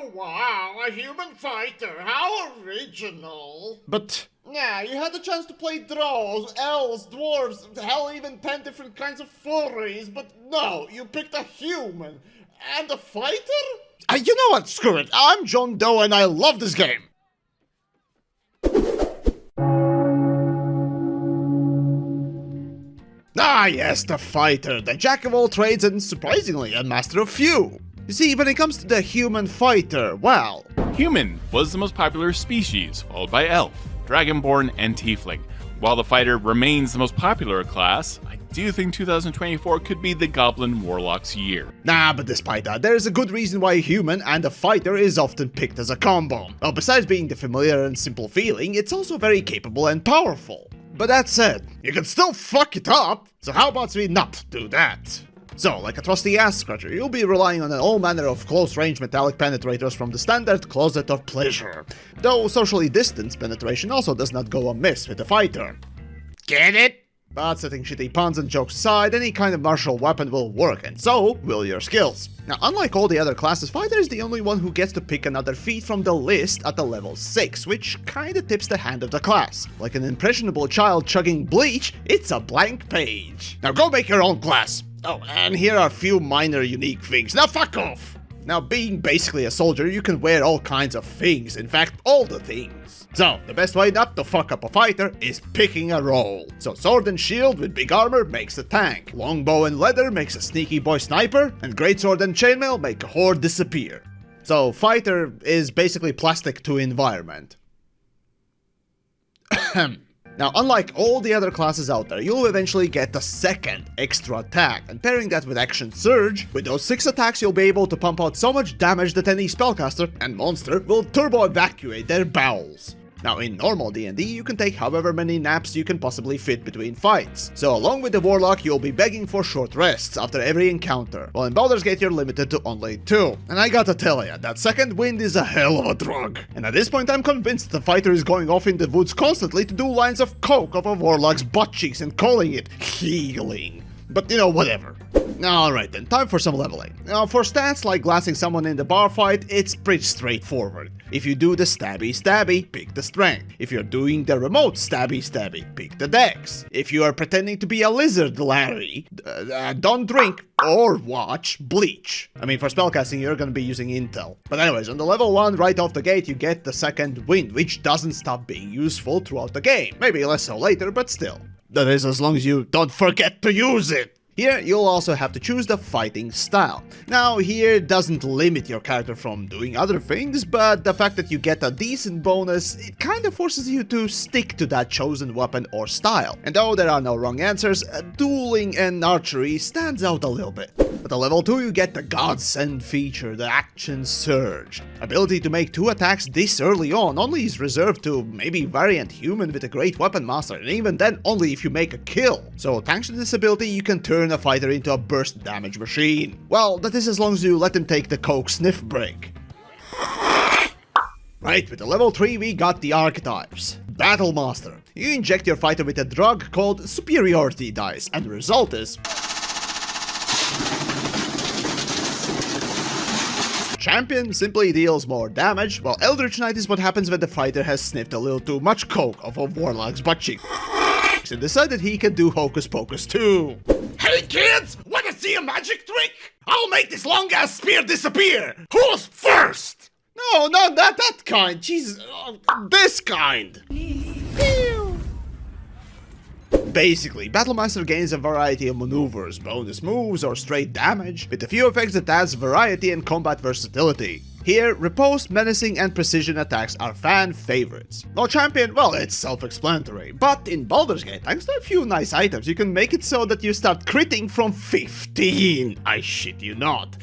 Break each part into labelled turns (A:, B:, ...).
A: Oh wow, a human fighter, how original.
B: But
A: Yeah, you had the chance to play Drows, Elves, Dwarves, hell even 10 different kinds of furries, but no, you picked a human. And a fighter?
B: you know what, screw it, I'm John Doe and I love this game. Ah yes, the fighter, the jack of all trades and surprisingly a master of few. You see, when it comes to the human fighter, well...
C: Human was the most popular species, followed by Elf, Dragonborn, and Tiefling. While the fighter remains the most popular class, I do think 2024 could be the Goblin Warlock's year.
B: Nah, but despite that, there's a good reason why a human and a fighter is often picked as a combo. Well, besides being the familiar and simple feeling, it's also very capable and powerful. But that said, you can still fuck it up, so how about we not do that? So, like a trusty ass scratcher, you'll be relying on all manner of close-range metallic penetrators from the standard closet of pleasure. Though socially distanced penetration also does not go amiss with a fighter. Get it? But setting shitty puns and jokes aside, any kind of martial weapon will work, and so will your skills. Now, unlike all the other classes, Fighter is the only one who gets to pick another feat from the list at the level 6, which kinda tips the hand of the class. Like an impressionable child chugging bleach, it's a blank page. Now go make your own class! Oh, and here are a few minor unique things. Now fuck off! Now, being basically a soldier, you can wear all kinds of things, in fact, all the things. So, the best way not to fuck up a fighter is picking a role. So, sword and shield with big armor makes a tank, longbow and leather makes a sneaky boy sniper, and greatsword and chainmail make a horde disappear. So, fighter is basically plastic to environment. Now, unlike all the other classes out there, you'll eventually get the second extra attack, and pairing that with Action Surge, with those 6 attacks you'll be able to pump out so much damage that any spellcaster and monster will turbo evacuate their bowels. Now, in normal D&D, you can take however many naps you can possibly fit between fights. So along with the Warlock, you'll be begging for short rests after every encounter, while in Baldur's Gate you're limited to only 2. And I gotta tell ya, that second wind is a hell of a drug. And at this point I'm convinced the fighter is going off in the woods constantly to do lines of coke off of Warlock's butt cheeks and calling it healing. But you know, whatever. Alright then, time for some leveling. Now, for stats like glassing someone in the bar fight, it's pretty straightforward. If you do the stabby, pick the strength. If you're doing the remote stabby, pick the dex. If you are pretending to be a lizard, Larry, don't drink or watch Bleach. I mean, for spellcasting, you're gonna be using Intel. But anyways, on the level 1, right off the gate, you get the second wind, which doesn't stop being useful throughout the game. Maybe less so later, but still. That is, as long as you don't forget to use it. Here, you'll also have to choose the fighting style. Now, here doesn't limit your character from doing other things, but the fact that you get a decent bonus, it kind of forces you to stick to that chosen weapon or style. And though there are no wrong answers, dueling and archery stands out a little bit. But at level 2, you get the godsend feature, the Action Surge. Ability to make 2 attacks this early on only is reserved to maybe variant human with a great weapon master, and even then only if you make a kill. So thanks to this ability, you can turn a fighter into a burst damage machine. Well, that is as long as you let him take the coke sniff break. Right, with the level 3 we got the archetypes. Battle Master. You inject your fighter with a drug called Superiority Dice, and the result is... Champion simply deals more damage, while Eldritch Knight is what happens when the fighter has sniffed a little too much coke off of Warlock's butt cheek and decided he can do Hocus Pocus too. Hey kids, wanna see a magic trick? I'll make this long ass spear disappear! Who's first? No, not that kind, Jesus, this kind! Basically, Battlemaster gains a variety of maneuvers, bonus moves, or straight damage, with a few effects that adds variety and combat versatility. Here, riposte, menacing, and precision attacks are fan favorites. While Champion, well, it's self-explanatory, but in Baldur's Gate, thanks to a few nice items, you can make it so that you start critting from 15. I shit you not.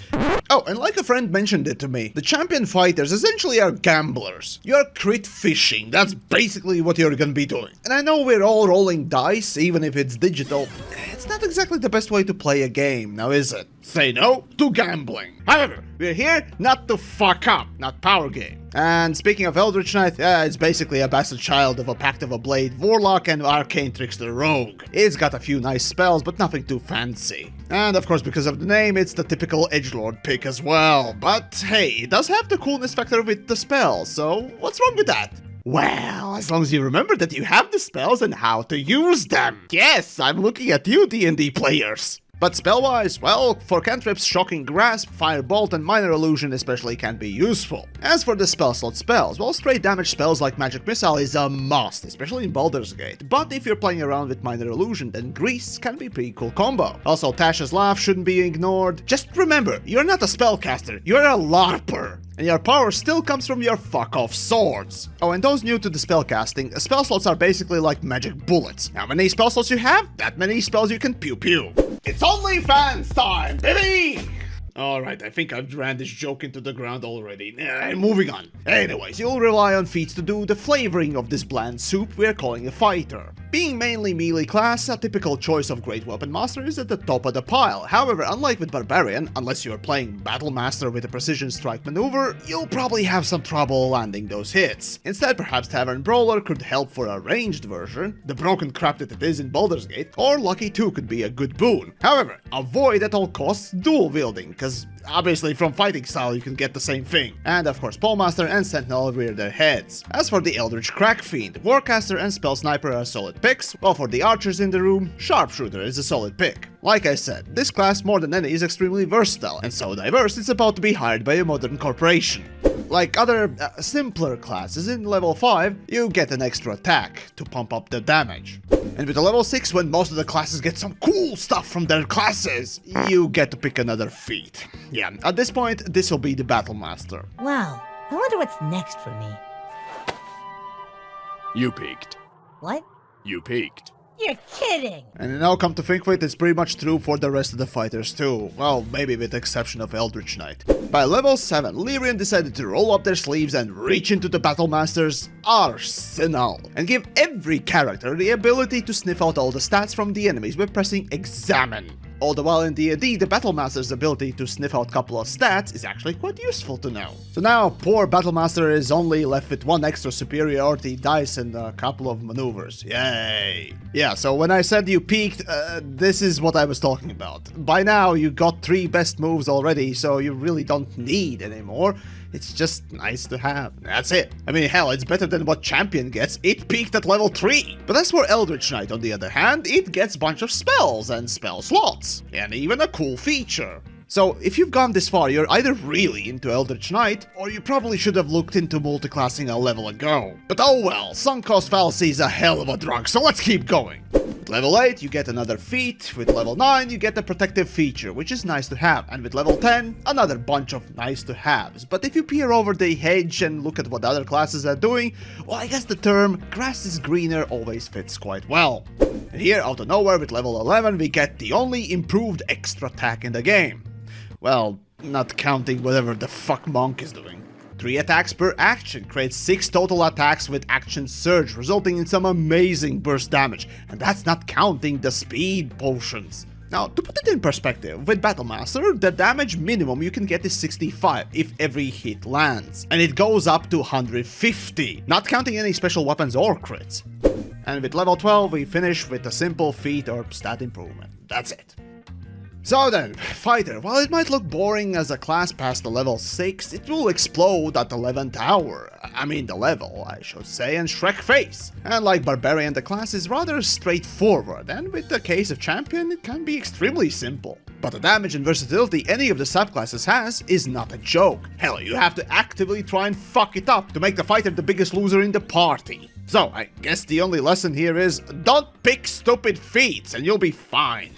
B: Oh, and like a friend mentioned it to me, the Champion fighters essentially are gamblers. You're crit fishing, that's basically what you're gonna be doing. And I know we're all rolling dice, even if it's digital. It's not exactly the best way to play a game, now is it? Say no to gambling. However, we're here not to fuck up, not power game. And speaking of Eldritch Knight, it's basically a bastard child of a Pact of a Blade Warlock and Arcane Trickster Rogue. It's got a few nice spells, but nothing too fancy. And of course, because of the name, it's the typical edgelord pick as well. But hey, it does have the coolness factor with the spells, so what's wrong with that? Well, as long as you remember that you have the spells and how to use them. Yes, I'm looking at you, D&D players. But spell-wise, well, for cantrips, Shocking Grasp, Firebolt, and Minor Illusion especially can be useful. As for the spell slot spells, well, straight damage spells like Magic Missile is a must, especially in Baldur's Gate. But if you're playing around with Minor Illusion, then Grease can be a pretty cool combo. Also, Tasha's Laugh shouldn't be ignored. Just remember, you're not a spellcaster, you're a LARPer. And your power still comes from your fuck-off swords. Oh, and those new to the spellcasting, spell slots are basically like magic bullets. How many spell slots you have, that many spells you can pew-pew. It's OnlyFans time, baby! Alright, I think I've ran this joke into the ground already. Moving on. Anyways, you'll rely on feats to do the flavoring of this bland soup we're calling a fighter. Being mainly melee class, a typical choice of Great Weapon Master is at the top of the pile. However, unlike with Barbarian, unless you're playing Battle Master with a precision strike maneuver, you'll probably have some trouble landing those hits. Instead, perhaps Tavern Brawler could help for a ranged version, the broken crap that it is in Baldur's Gate, or Lucky 2 could be a good boon. However, avoid at all costs dual wielding, because obviously from fighting style you can get the same thing. And of course Bowmaster and Sentinel rear their heads. As for the Eldritch Crack Fiend, Warcaster and Spell Sniper are solid picks, while for the archers in the room, Sharpshooter is a solid pick. Like I said, this class more than any is extremely versatile, and so diverse it's about to be hired by a modern corporation. Like other simpler classes, in level 5, you get an extra attack to pump up the damage. And with a level 6, when most of the classes get some cool stuff from their classes, you get to pick another feat. Yeah, at this point, this will be the Battle Master.
D: Wow, I wonder what's next for me.
E: You peaked.
D: What?
E: You peaked.
D: You're kidding!
B: And now come to think of it, it's pretty much true for the rest of the fighters too. Well, maybe with the exception of Eldritch Knight. By level 7, Lyrian decided to roll up their sleeves and reach into the Battle Master's arsenal, and give every character the ability to sniff out all the stats from the enemies by pressing Examine. All the while in D&D, the Battle Master's ability to sniff out a couple of stats is actually quite useful to know. So now, poor Battle Master is only left with one extra superiority dice and a couple of maneuvers. Yay! Yeah, so when I said you peaked, this is what I was talking about. By now, you got 3 best moves already, so you really don't need any more. It's just nice to have. That's it. I mean, hell, it's better than what Champion gets. It peaked at level 3. But as for Eldritch Knight, on the other hand, it gets a bunch of spells and spell slots. And even a cool feature. So, if you've gone this far, you're either really into Eldritch Knight, or you probably should have looked into multiclassing a level ago. But oh well, sunk cost fallacy is a hell of a drug, so let's keep going. With level 8, you get another feat. With level 9, you get the protective feature, which is nice to have. And with level 10, another bunch of nice to haves. But if you peer over the hedge and look at what other classes are doing, well, I guess the term grass is greener always fits quite well. And here, out of nowhere, with level 11, we get the only improved extra attack in the game. Well, not counting whatever the fuck Monk is doing. 3 attacks per action creates 6 total attacks with Action Surge, resulting in some amazing burst damage, and that's not counting the speed potions. Now, to put it in perspective, with Battle Master, the damage minimum you can get is 65 if every hit lands, and it goes up to 150, not counting any special weapons or crits. And with level 12, we finish with a simple feat or stat improvement. That's it. So then, Fighter, while it might look boring as a class past the level 6, it will explode at the 11th hour. I mean the level, I should say, and Shrek face. And like Barbarian, the class is rather straightforward, and with the case of Champion, it can be extremely simple. But the damage and versatility any of the subclasses has is not a joke. Hell, you have to actively try and fuck it up to make the Fighter the biggest loser in the party. So, I guess the only lesson here is, don't pick stupid feats and you'll be fine.